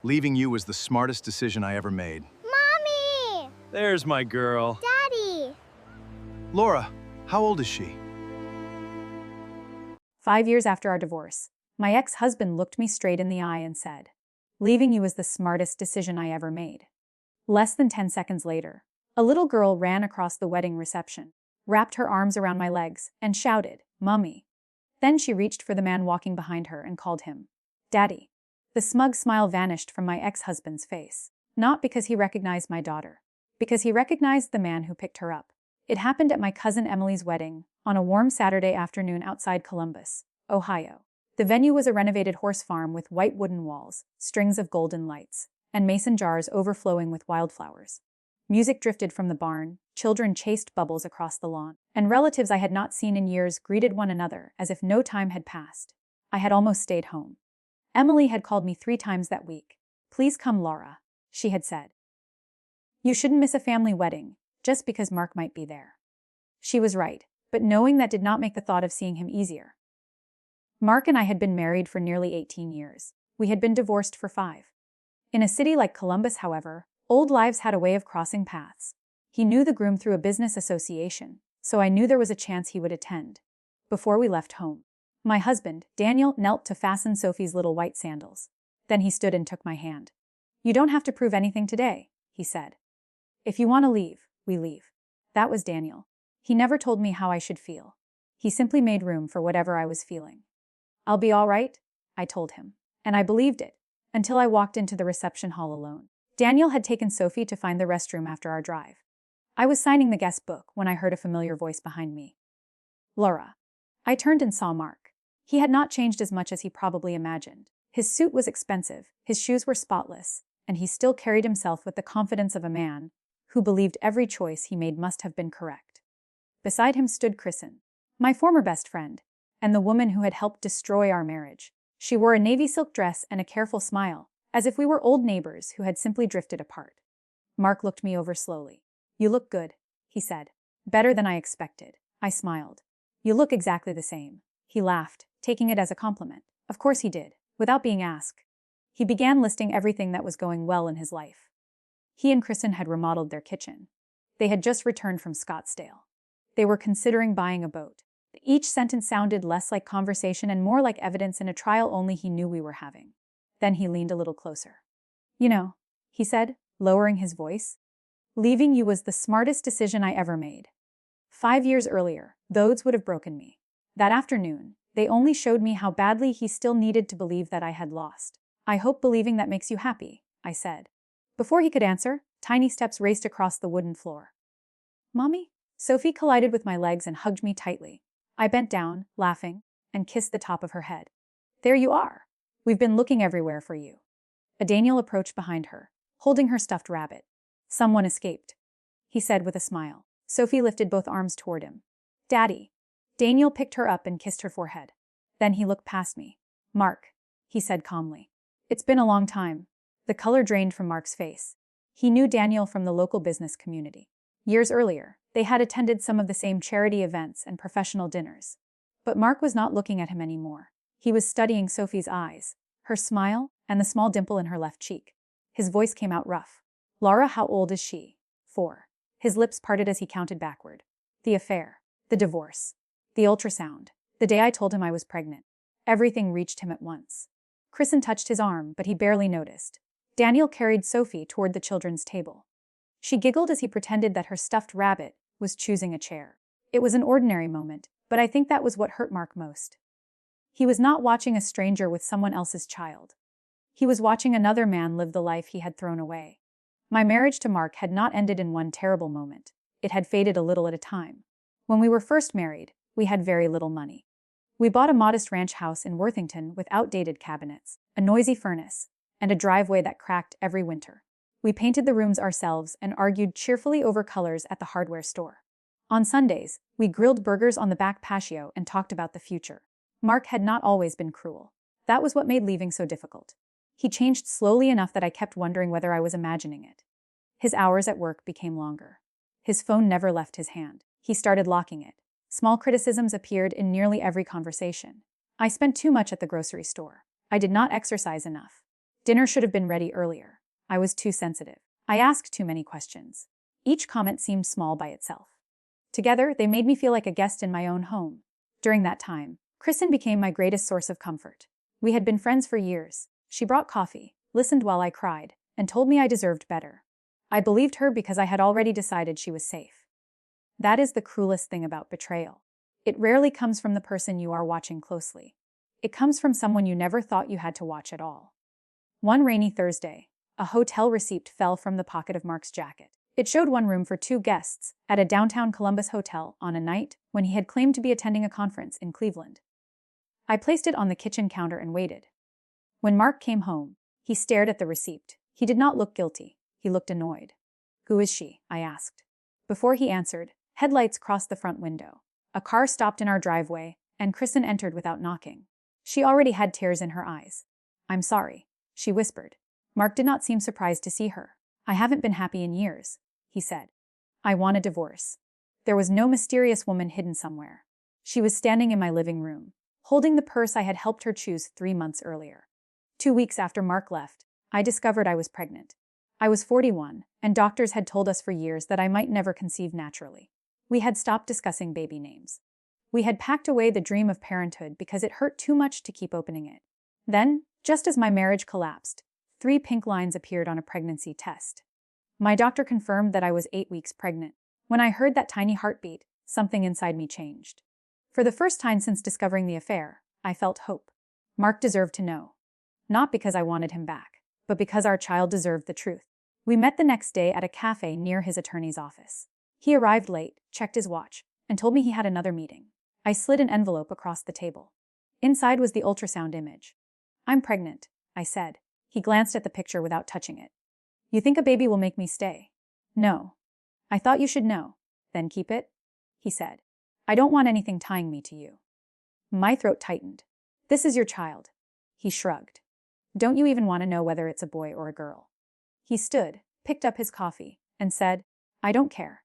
Leaving you was the smartest decision I ever made. Mommy! There's my girl. Daddy! Laura, how old is she? 5 years after our divorce, my ex-husband looked me straight in the eye and said, "Leaving you was the smartest decision I ever made." Less than 10 seconds later, a little girl ran across the wedding reception, wrapped her arms around my legs, and shouted, "Mummy." Then she reached for the man walking behind her and called him, "Daddy." The smug smile vanished from my ex-husband's face, not because he recognized my daughter, because he recognized the man who picked her up. It happened at my cousin Emily's wedding, on a warm Saturday afternoon outside Columbus, Ohio. The venue was a renovated horse farm with white wooden walls, strings of golden lights, and mason jars overflowing with wildflowers. Music drifted from the barn, children chased bubbles across the lawn, and relatives I had not seen in years greeted one another as if no time had passed. I had almost stayed home. Emily had called me 3 times that week. "Please come, Laura," she had said. "You shouldn't miss a family wedding, just because Mark might be there." She was right, but knowing that did not make the thought of seeing him easier. Mark and I had been married for nearly 18 years. We had been divorced for 5. In a city like Columbus, however, old lives had a way of crossing paths. He knew the groom through a business association, so I knew there was a chance he would attend. Before we left home, my husband, Daniel, knelt to fasten Sophie's little white sandals. Then he stood and took my hand. "You don't have to prove anything today," he said. "If you want to leave, we leave." That was Daniel. He never told me how I should feel. He simply made room for whatever I was feeling. "I'll be all right," I told him, and I believed it, until I walked into the reception hall alone. Daniel had taken Sophie to find the restroom after our drive. I was signing the guest book when I heard a familiar voice behind me. "Laura." I turned and saw Mark. He had not changed as much as he probably imagined. His suit was expensive, his shoes were spotless, and he still carried himself with the confidence of a man who believed every choice he made must have been correct. Beside him stood Kristen, my former best friend, and the woman who had helped destroy our marriage. She wore a navy silk dress and a careful smile, as if we were old neighbors who had simply drifted apart. Mark looked me over slowly. "You look good," he said. "Better than I expected." I smiled. "You look exactly the same." He laughed, taking it as a compliment. Of course he did, without being asked. He began listing everything that was going well in his life. He and Kristen had remodeled their kitchen. They had just returned from Scottsdale. They were considering buying a boat. Each sentence sounded less like conversation and more like evidence in a trial only he knew we were having. Then he leaned a little closer. "You know," he said, lowering his voice, "leaving you was the smartest decision I ever made. 5 years earlier, those would have broken me. That afternoon, they only showed me how badly he still needed to believe that I had lost." "I hope believing that makes you happy," I said. Before he could answer, tiny steps raced across the wooden floor. "Mommy?" Sophie collided with my legs and hugged me tightly. I bent down, laughing, and kissed the top of her head. "There you are. We've been looking everywhere for you." A Daniel approached behind her, holding her stuffed rabbit. "Someone escaped," he said with a smile. Sophie lifted both arms toward him. "Daddy." Daniel picked her up and kissed her forehead. Then he looked past me. "Mark," he said calmly. "It's been a long time." The color drained from Mark's face. He knew Daniel from the local business community. Years earlier, they had attended some of the same charity events and professional dinners. But Mark was not looking at him anymore. He was studying Sophie's eyes, her smile, and the small dimple in her left cheek. His voice came out rough. "Laura, how old is she?" 4. His lips parted as he counted backward. The affair, the divorce, the ultrasound, the day I told him I was pregnant. Everything reached him at once. Kristen touched his arm, but he barely noticed. Daniel carried Sophie toward the children's table. She giggled as he pretended that her stuffed rabbit was choosing a chair. It was an ordinary moment, but I think that was what hurt Mark most. He was not watching a stranger with someone else's child. He was watching another man live the life he had thrown away. My marriage to Mark had not ended in one terrible moment. It had faded a little at a time. When we were first married, we had very little money. We bought a modest ranch house in Worthington with outdated cabinets, a noisy furnace, and a driveway that cracked every winter. We painted the rooms ourselves and argued cheerfully over colors at the hardware store. On Sundays, we grilled burgers on the back patio and talked about the future. Mark had not always been cruel. That was what made leaving so difficult. He changed slowly enough that I kept wondering whether I was imagining it. His hours at work became longer. His phone never left his hand. He started locking it. Small criticisms appeared in nearly every conversation. I spent too much at the grocery store. I did not exercise enough. Dinner should have been ready earlier. I was too sensitive. I asked too many questions. Each comment seemed small by itself. Together, they made me feel like a guest in my own home. During that time, Kristen became my greatest source of comfort. We had been friends for years. She brought coffee, listened while I cried, and told me I deserved better. I believed her because I had already decided she was safe. That is the cruelest thing about betrayal. It rarely comes from the person you are watching closely. It comes from someone you never thought you had to watch at all. One rainy Thursday, a hotel receipt fell from the pocket of Mark's jacket. It showed one room for 2 guests at a downtown Columbus hotel on a night when he had claimed to be attending a conference in Cleveland. I placed it on the kitchen counter and waited. When Mark came home, he stared at the receipt. He did not look guilty. He looked annoyed. "Who is she?" I asked. Before he answered, headlights crossed the front window. A car stopped in our driveway, and Kristen entered without knocking. She already had tears in her eyes. "I'm sorry," she whispered. Mark did not seem surprised to see her. "I haven't been happy in years," he said. "I want a divorce." There was no mysterious woman hidden somewhere. She was standing in my living room, holding the purse I had helped her choose 3 months earlier. 2 weeks after Mark left, I discovered I was pregnant. I was 41, and doctors had told us for years that I might never conceive naturally. We had stopped discussing baby names. We had packed away the dream of parenthood because it hurt too much to keep opening it. Then, just as my marriage collapsed, 3 pink lines appeared on a pregnancy test. My doctor confirmed that I was 8 weeks pregnant. When I heard that tiny heartbeat, something inside me changed. For the first time since discovering the affair, I felt hope. Mark deserved to know. Not because I wanted him back, but because our child deserved the truth. We met the next day at a cafe near his attorney's office. He arrived late, checked his watch, and told me he had another meeting. I slid an envelope across the table. Inside was the ultrasound image. "I'm pregnant," I said. He glanced at the picture without touching it. "You think a baby will make me stay?" "No." "I thought you should know." "Then keep it," he said. "I don't want anything tying me to you." My throat tightened. "This is your child." He shrugged. "Don't you even want to know whether it's a boy or a girl?" He stood, picked up his coffee, and said, "I don't care."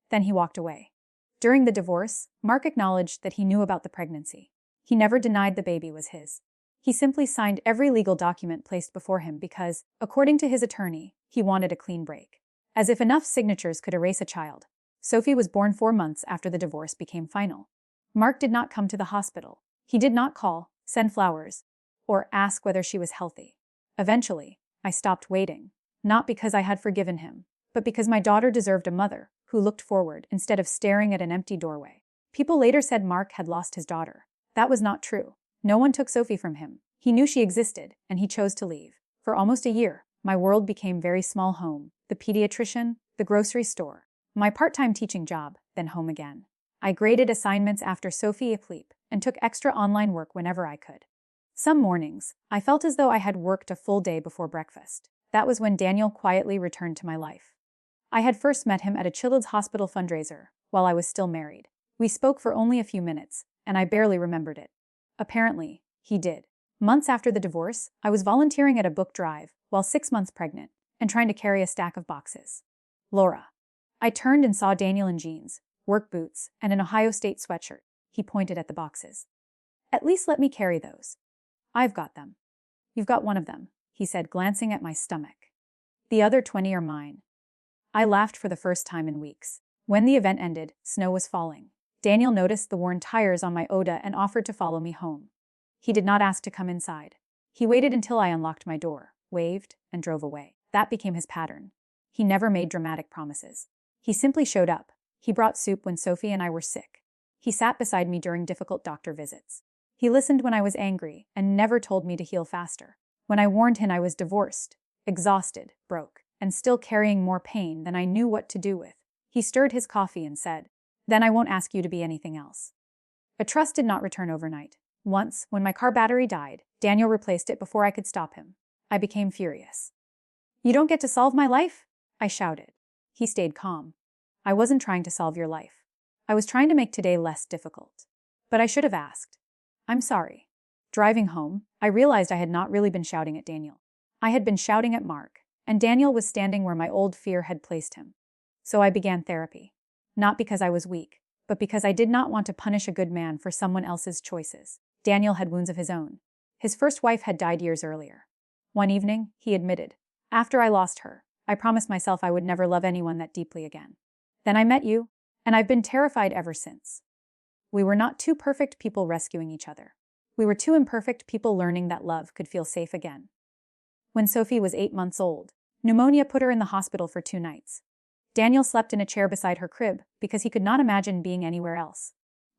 Then he walked away. During the divorce, Mark acknowledged that he knew about the pregnancy. He never denied the baby was his. He simply signed every legal document placed before him because, according to his attorney, he wanted a clean break. As if enough signatures could erase a child, Sophie was born 4 months after the divorce became final. Mark did not come to the hospital. He did not call, send flowers, or ask whether she was healthy. Eventually, I stopped waiting, not because I had forgiven him, but because my daughter deserved a mother who looked forward instead of staring at an empty doorway. People later said Mark had lost his daughter. That was not true. No one took Sophie from him. He knew she existed, and he chose to leave. For almost a year, my world became very small: home, the pediatrician, the grocery store, my part-time teaching job, then home again. I graded assignments after Sophie asleep and took extra online work whenever I could. Some mornings, I felt as though I had worked a full day before breakfast. That was when Daniel quietly returned to my life. I had first met him at a Children's Hospital fundraiser while I was still married. We spoke for only a few minutes, and I barely remembered it. Apparently, he did. Months after the divorce, I was volunteering at a book drive while 6 months pregnant and trying to carry a stack of boxes. "Laura." I turned and saw Daniel in jeans, work boots, and an Ohio State sweatshirt. He pointed at the boxes. "At least let me carry those." "I've got them." "You've got one of them," he said, glancing at my stomach. "The other 20 are mine." I laughed for the first time in weeks. When the event ended, snow was falling. Daniel noticed the worn tires on my Oda and offered to follow me home. He did not ask to come inside. He waited until I unlocked my door, waved, and drove away. That became his pattern. He never made dramatic promises. He simply showed up. He brought soup when Sophie and I were sick. He sat beside me during difficult doctor visits. He listened when I was angry and never told me to heal faster. When I warned him I was divorced, exhausted, broke, and still carrying more pain than I knew what to do with, he stirred his coffee and said, "Then I won't ask you to be anything else." A trust did not return overnight. Once, when my car battery died, Daniel replaced it before I could stop him. I became furious. "You don't get to solve my life?" I shouted. He stayed calm. "I wasn't trying to solve your life. I was trying to make today less difficult. But I should have asked." "I'm sorry." Driving home, I realized I had not really been shouting at Daniel. I had been shouting at Mark, and Daniel was standing where my old fear had placed him. So I began therapy. Not because I was weak, but because I did not want to punish a good man for someone else's choices. Daniel had wounds of his own. His first wife had died years earlier. One evening, he admitted, "After I lost her, I promised myself I would never love anyone that deeply again. Then I met you, and I've been terrified ever since." We were not two perfect people rescuing each other. We were two imperfect people learning that love could feel safe again. When Sophie was 8 months old, pneumonia put her in the hospital for 2 nights. Daniel slept in a chair beside her crib because he could not imagine being anywhere else.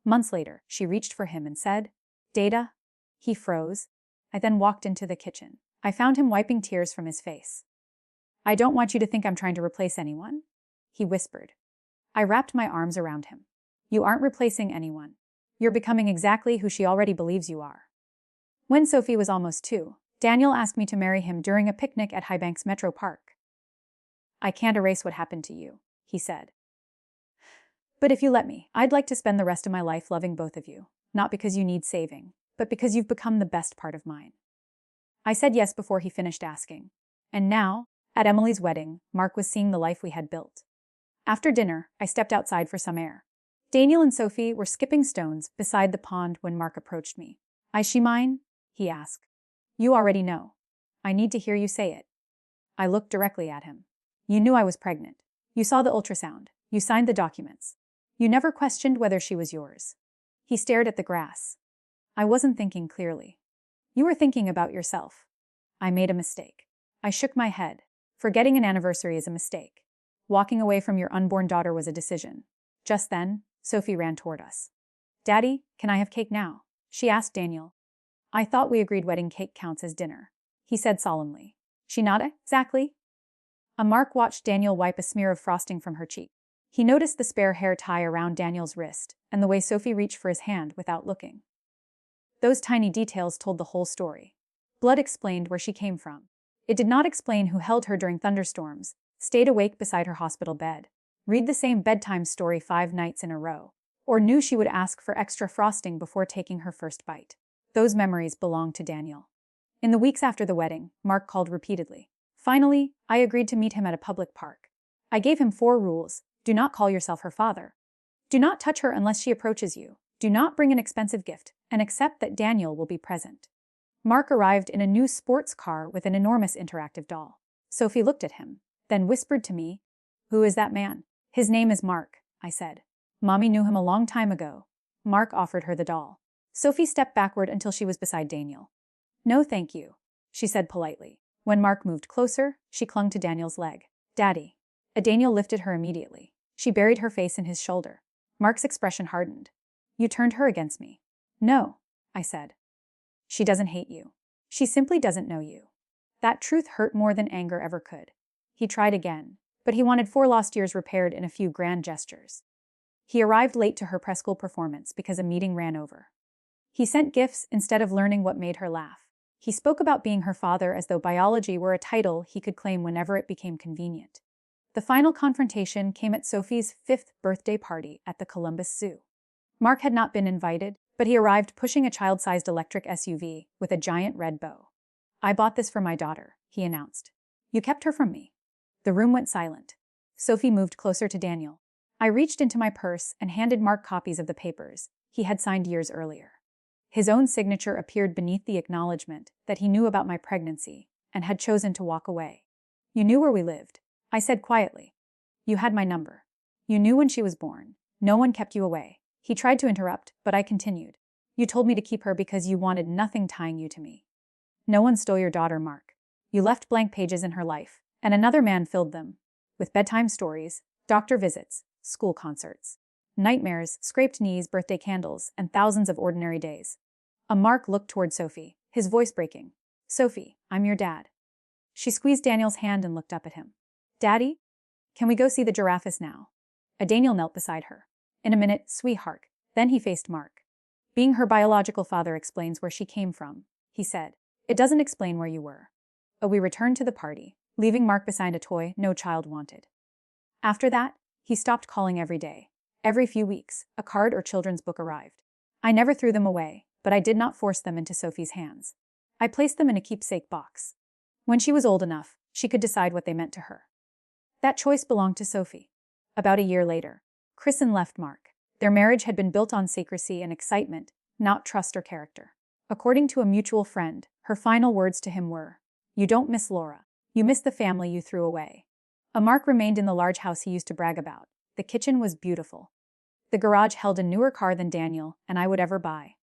Months later, she reached for him and said, "Data?" He froze. I then walked into the kitchen. I found him wiping tears from his face. "I don't want you to think I'm trying to replace anyone," he whispered. I wrapped my arms around him. "You aren't replacing anyone. You're becoming exactly who she already believes you are." When Sophie was almost 2, Daniel asked me to marry him during a picnic at Highbanks Metro Park. "I can't erase what happened to you," he said. "But if you let me, I'd like to spend the rest of my life loving both of you, not because you need saving, but because you've become the best part of mine." I said yes before he finished asking. And now, at Emily's wedding, Mark was seeing the life we had built. After dinner, I stepped outside for some air. Daniel and Sophie were skipping stones beside the pond when Mark approached me. "Is she mine?" he asked. "You already know. I need to hear you say it." I looked directly at him. "You knew I was pregnant. You saw the ultrasound. You signed the documents. You never questioned whether she was yours." He stared at the grass. "I wasn't thinking clearly. You were thinking about yourself." I made a mistake. I shook my head. Forgetting an anniversary is a mistake. Walking away from your unborn daughter was a decision. Just then, Sophie ran toward us. "Daddy, can I have cake now?" she asked Daniel. "I thought we agreed wedding cake counts as dinner," he said solemnly. She nodded, "Exactly." Mark watched Daniel wipe a smear of frosting from her cheek. He noticed the spare hair tie around Daniel's wrist and the way Sophie reached for his hand without looking. Those tiny details told the whole story. Blood explained where she came from. It did not explain who held her during thunderstorms, stayed awake beside her hospital bed, read the same bedtime story 5 nights in a row, or knew she would ask for extra frosting before taking her first bite. Those memories belonged to Daniel. In the weeks after the wedding, Mark called repeatedly. Finally, I agreed to meet him at a public park. I gave him 4 rules. Do not call yourself her father. Do not touch her unless she approaches you. Do not bring an expensive gift, and accept that Daniel will be present. Mark arrived in a new sports car with an enormous interactive doll. Sophie looked at him, then whispered to me, "Who is that man?" "His name is Mark," I said. "Mommy knew him a long time ago." Mark offered her the doll. Sophie stepped backward until she was beside Daniel. "No thank you," she said politely. When Mark moved closer, she clung to Daniel's leg. "Daddy." Daniel lifted her immediately. She buried her face in his shoulder. Mark's expression hardened. "You turned her against me." "No," I said. "She doesn't hate you. She simply doesn't know you." That truth hurt more than anger ever could. He tried again, but he wanted 4 lost years repaired in a few grand gestures. He arrived late to her preschool performance because a meeting ran over. He sent gifts instead of learning what made her laugh. He spoke about being her father as though biology were a title he could claim whenever it became convenient. The final confrontation came at Sophie's 5th birthday party at the Columbus Zoo. Mark had not been invited, but he arrived pushing a child-sized electric SUV with a giant red bow. "I bought this for my daughter," he announced. "You kept her from me." The room went silent. Sophie moved closer to Daniel. I reached into my purse and handed Mark copies of the papers he had signed years earlier. His own signature appeared beneath the acknowledgement that he knew about my pregnancy and had chosen to walk away. "You knew where we lived," I said quietly. "You had my number. You knew when she was born. No one kept you away." He tried to interrupt, but I continued. "You told me to keep her because you wanted nothing tying you to me. No one stole your daughter, Mark. You left blank pages in her life, and another man filled them with bedtime stories, doctor visits, school concerts, nightmares, scraped knees, birthday candles, and thousands of ordinary days." Mark looked toward Sophie, his voice breaking. "Sophie, I'm your dad." She squeezed Daniel's hand and looked up at him. "Daddy? Can we go see the giraffes now?" Daniel knelt beside her. "In a minute, sweetheart." Then he faced Mark. "Being her biological father explains where she came from," he said. "It doesn't explain where you were." We returned to the party, leaving Mark beside a toy no child wanted. After that, he stopped calling every day. Every few weeks, a card or children's book arrived. I never threw them away, but I did not force them into Sophie's hands. I placed them in a keepsake box. When she was old enough, she could decide what they meant to her. That choice belonged to Sophie. About a year later, Kristen left Mark. Their marriage had been built on secrecy and excitement, not trust or character. According to a mutual friend, her final words to him were, You don't miss Laura. You miss the family you threw away. A Mark remained in the large house he used to brag about. The kitchen was beautiful. The garage held a newer car than Daniel and I would ever buy.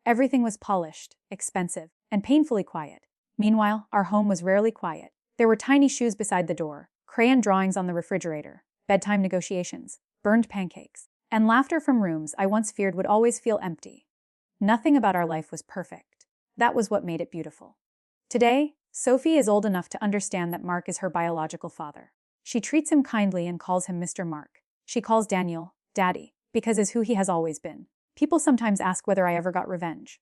Everything was polished, expensive, and painfully quiet. Meanwhile, our home was rarely quiet. There were tiny shoes beside the door, crayon drawings on the refrigerator, bedtime negotiations, burned pancakes, and laughter from rooms I once feared would always feel empty. Nothing about our life was perfect. That was what made it beautiful. Today, Sophie is old enough to understand that Mark is her biological father. She treats him kindly and calls him Mr. Mark. She calls Daniel Daddy, because is who he has always been. People sometimes ask whether I ever got revenge.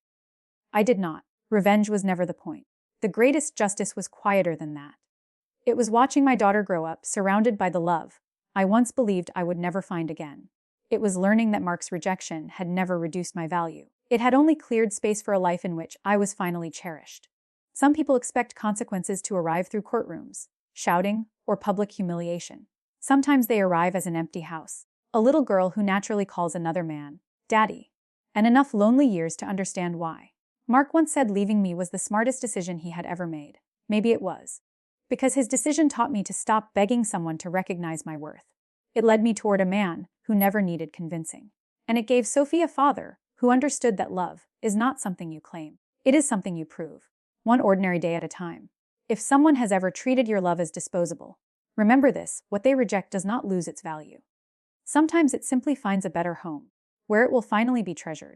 I did not. Revenge was never the point. The greatest justice was quieter than that. It was watching my daughter grow up, surrounded by the love I once believed I would never find again. It was learning that Mark's rejection had never reduced my value. It had only cleared space for a life in which I was finally cherished. Some people expect consequences to arrive through courtrooms, shouting, or public humiliation. Sometimes they arrive as an empty house, a little girl who naturally calls another man Daddy, and enough lonely years to understand why. Mark once said leaving me was the smartest decision he had ever made. Maybe it was. Because his decision taught me to stop begging someone to recognize my worth. It led me toward a man who never needed convincing. And it gave Sophie a father who understood that love is not something you claim. It is something you prove, one ordinary day at a time. If someone has ever treated your love as disposable, remember this: what they reject does not lose its value. Sometimes it simply finds a better home, where it will finally be treasured.